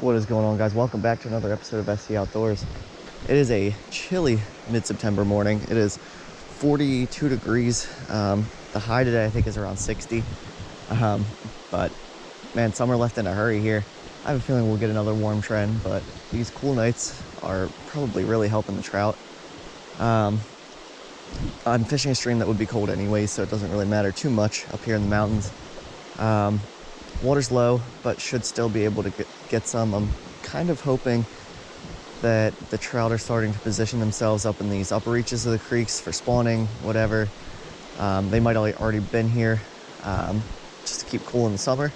What is going on, guys? Welcome back to another episode of SC Outdoors. It is a chilly mid-September morning. It is 42 degrees. The high today I think is around 60. But man, summer left in a hurry here. I have a feeling we'll get another warm trend, but these cool nights are probably really helping the trout. I'm fishing a stream that would be cold anyway, so it doesn't really matter too much up here in the mountains. Water's low, but should still be able to get some. I'm kind of hoping that the trout are starting to position themselves up in these upper reaches of the creeks for spawning, whatever. They might have already been here just to keep cool in the summer.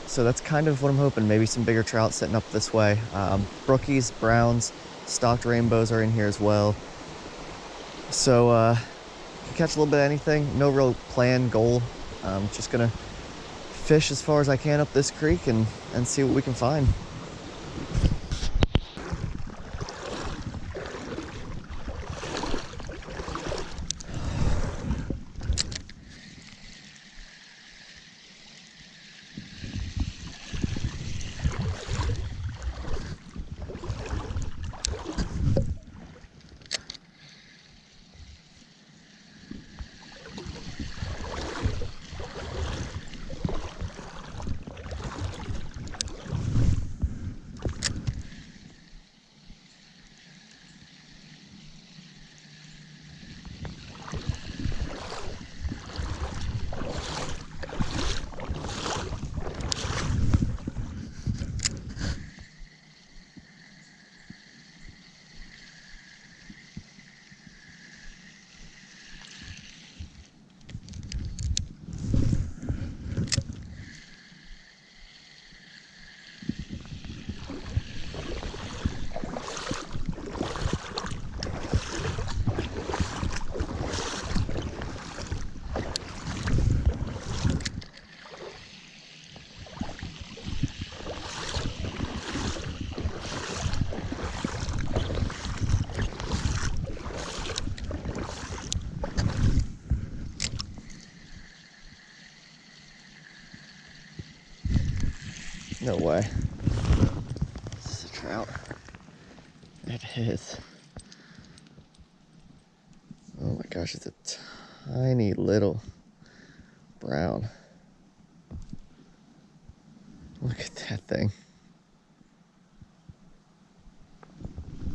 So that's kind of what I'm hoping. Maybe some bigger trout sitting up this way. Brookies, browns, stocked rainbows are in here as well. So catch a little bit of anything. No real plan, goal. Just gonna fish as far as I can up this creek and see what we can find. No way. This is a trout. It is. Oh my gosh, it's a tiny little brown. Look at that thing.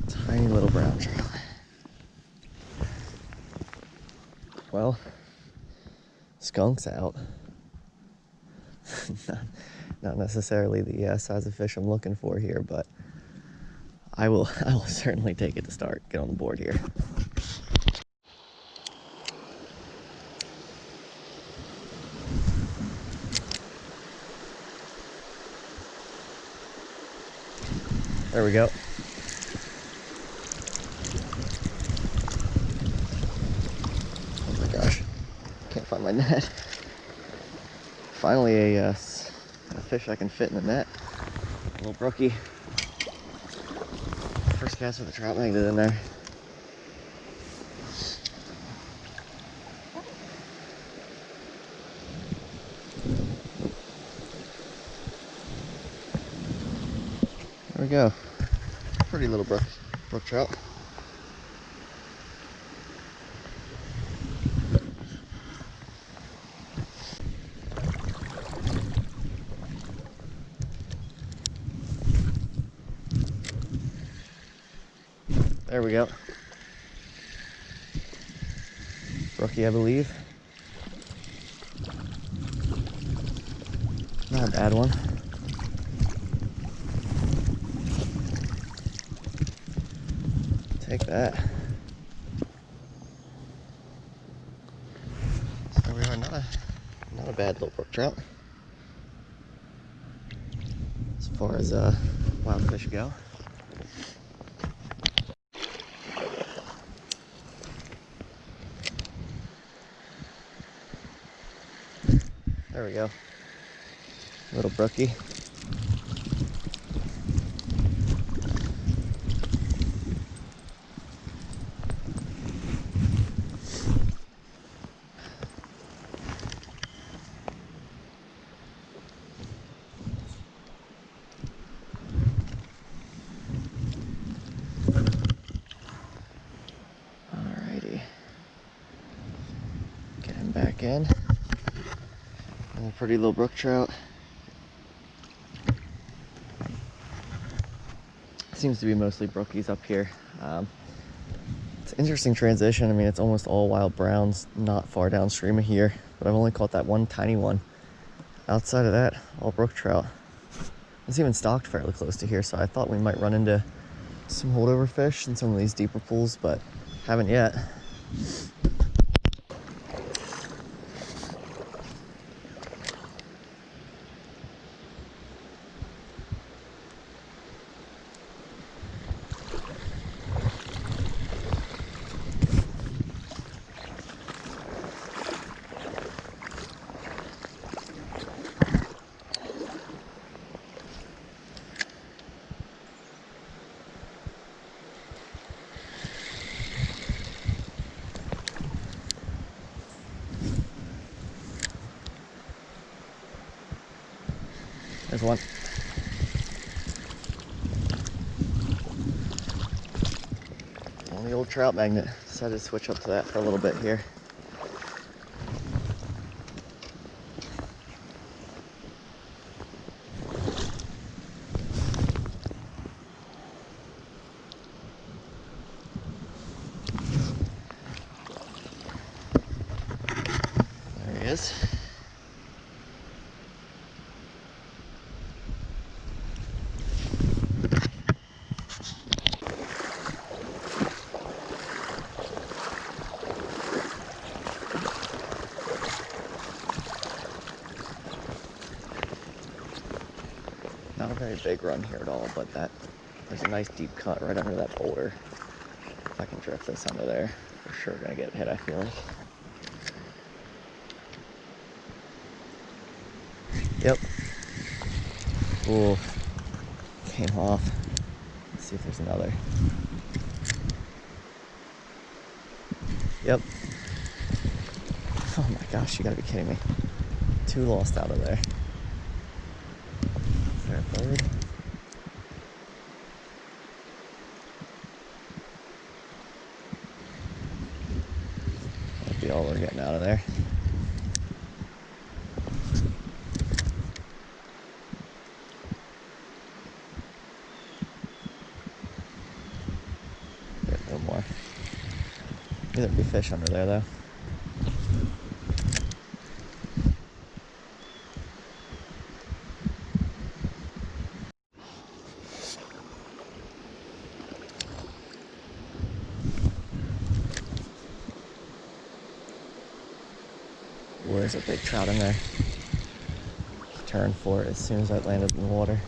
Tiny little brown trout. Well, skunk's out. Not necessarily the size of fish I'm looking for here, but I will certainly take it to start. Get on the board here. There we go. Oh my gosh, can't find my net. Finally a fish I can fit in the net. A little brookie. First cast with a trout magnet in there. There we go. Pretty little brook trout. There we go. Brookie, I believe. Not a bad one. Take that. So we are not a bad little brook trout. As far as wild fish go. There we go. Little brookie. pretty little brook trout. Seems to be mostly brookies up here. It's an interesting transition. I mean, it's almost all wild browns, not far downstream of here, but I've only caught that one tiny one. Outside of that, all brook trout. It's even stocked fairly close to here, so I thought we might run into some holdover fish in some of these deeper pools, but haven't yet. There's one. On the old trout magnet. Decided to switch up to that for a little bit here. There he is. Not a very big run here at all, but there's a nice deep cut right under that boulder. If I can drift this under there, for sure gonna get hit, I feel like. Yep. Ooh, came off. Let's see if there's another. Yep. Oh my gosh, you gotta be kidding me. Two lost out of there. Is there a third? That'll be all we're getting out of there. There's no more. There'll be fish under there though. Ooh, there's a big trout in there. Turn for it as soon as I landed in the water.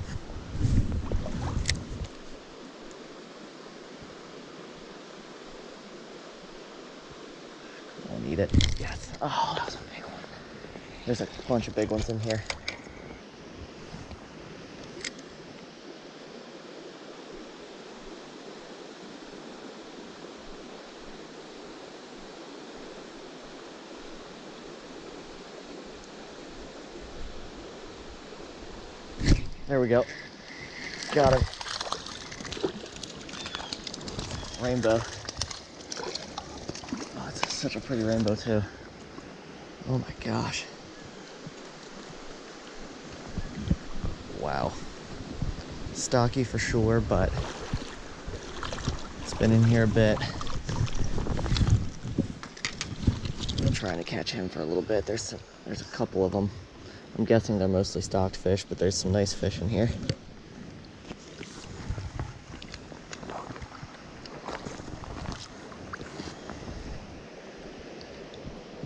I'll need it. Yes. Oh, that was a big one. There's a bunch of big ones in here. There we go. Got him. Rainbow. Oh, it's such a pretty rainbow too. Oh my gosh. Wow. Stocky for sure, but it's been in here a bit. I'm trying to catch him for a little bit. There's a couple of them. I'm guessing they're mostly stocked fish, but there's some nice fish in here.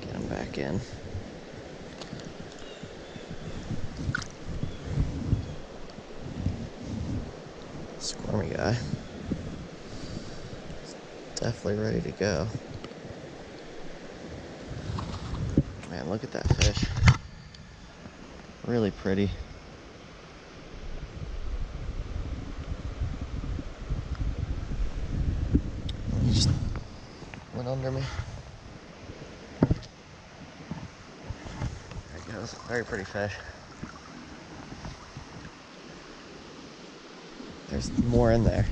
Get him back in. Squirmy guy. Definitely ready to go. Man, look at that fish. Really pretty. He just went under me. There he goes. Very pretty fish. There's more in there.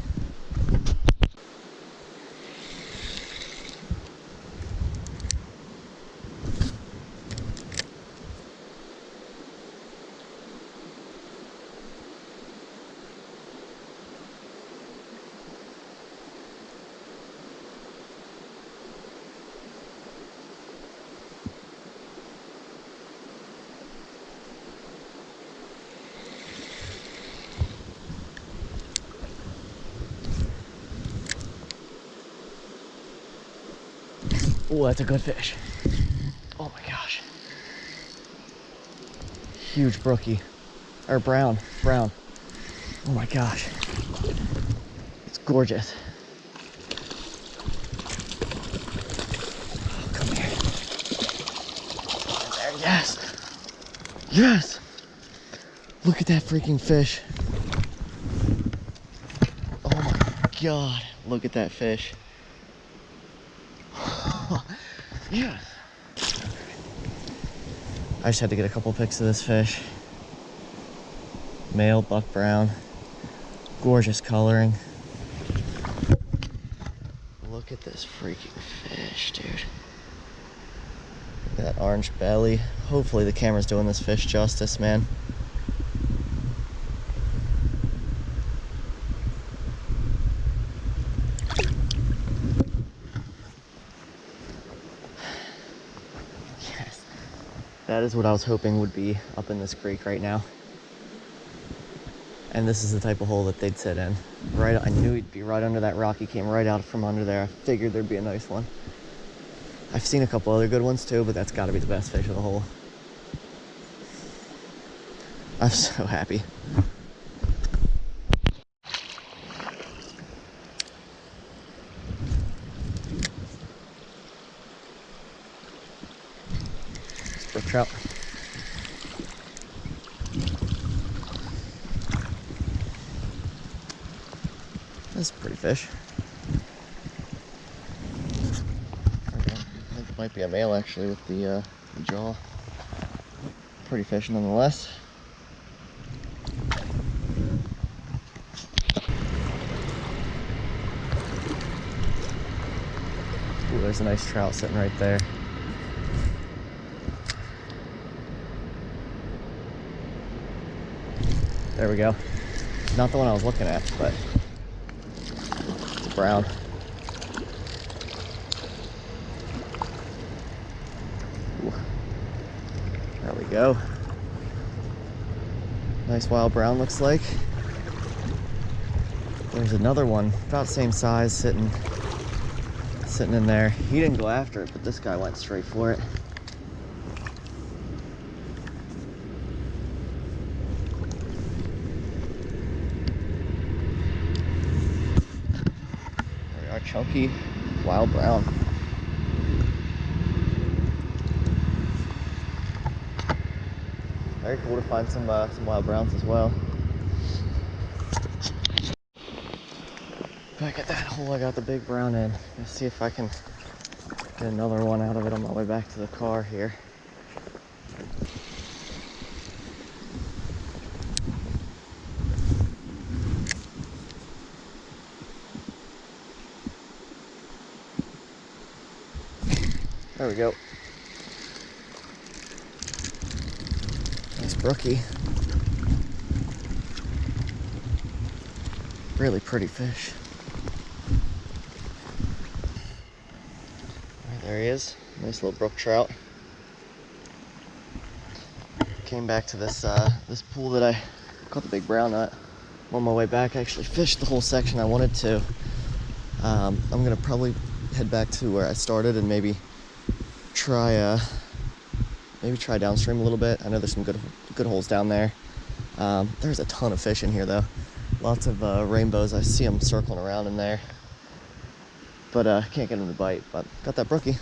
Oh, that's a good fish. Oh my gosh. Huge brookie. Or brown. Oh my gosh. It's gorgeous. Oh, come here. There, yes. Yes. Look at that freaking fish. Oh my God. Look at that fish. Yeah. I just had to get a couple pics of this fish. Male buck brown. Gorgeous coloring. Look at this freaking fish, dude. Look at that orange belly. Hopefully the camera's doing this fish justice, man. That is what I was hoping would be up in this creek right now. And this is the type of hole that they'd sit in. Right, I knew he'd be right under that rock. He came right out from under there. I figured there'd be a nice one. I've seen a couple other good ones too, but that's gotta be the best fish of the hole. I'm so happy. Brook trout. That's a pretty fish. I think it might be a male actually with the jaw. Pretty fish nonetheless. Ooh, there's a nice trout sitting right there. There we go. Not the one I was looking at, but it's brown. Ooh. There we go. Nice wild brown looks like. There's another one about the same size sitting in there. He didn't go after it, but this guy went straight for it. Chunky wild brown. Very cool to find some wild browns as well. Back at that hole I got the big brown in. Let's see if I can get another one out of it on my way back to the car here. There we go. Nice brookie. Really pretty fish. Right, there he is. Nice little brook trout. Came back to this this pool that I caught the big brown at. On my way back, I actually fished the whole section I wanted to. I'm gonna probably head back to where I started and maybe try downstream a little bit. I know there's some good holes down there. There's a ton of fish in here though. Lots of rainbows. I see them circling around in there, but I can't get them to bite. But got that brookie.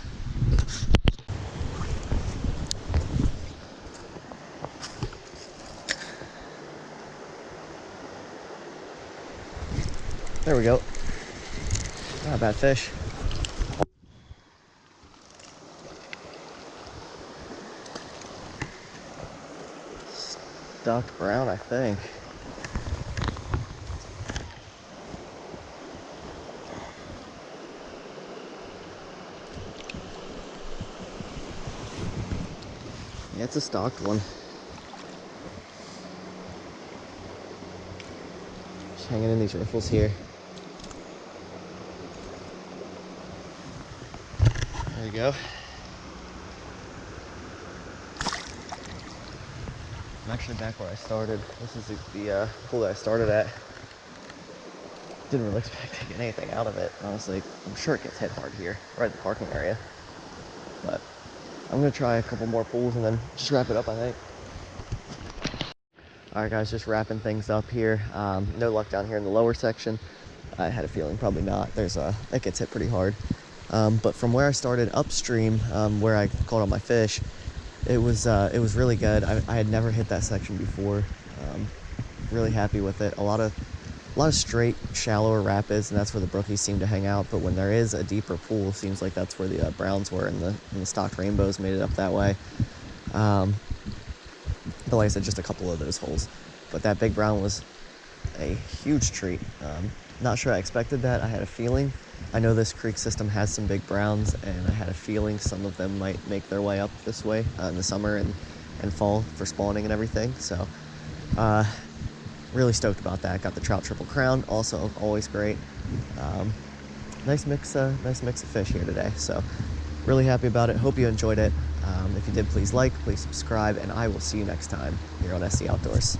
There we go. Not a bad fish. Stuck brown, I think. Yeah, it's a stocked one. Just hanging in these riffles here. There you go. I'm actually back where I started. This is the pool that I started at. Didn't really expect to get anything out of it, honestly. I'm sure it gets hit hard here, right in the parking area. But I'm gonna try a couple more pools and then just wrap it up, I think. All right, guys, just wrapping things up here. No luck down here in the lower section. I had a feeling probably not. It gets hit pretty hard. But from where I started upstream, where I caught all my fish, it was really good. I had never hit that section before. Really happy with it. A lot of straight, shallower rapids, and that's where the brookies seem to hang out. But when there is a deeper pool, seems like that's where the browns were, and the stocked rainbows made it up that way. But like I said, just a couple of those holes. But that big brown was a huge treat. Not sure I expected that. I had a feeling. I know this creek system has some big browns, and I had a feeling some of them might make their way up this way in the summer and fall for spawning and everything. So really stoked about that. Got the trout triple crown, also always great. Nice mix of fish here today. So really happy about it. Hope you enjoyed it. If you did, please like, please subscribe, and I will see you next time here on SC Outdoors.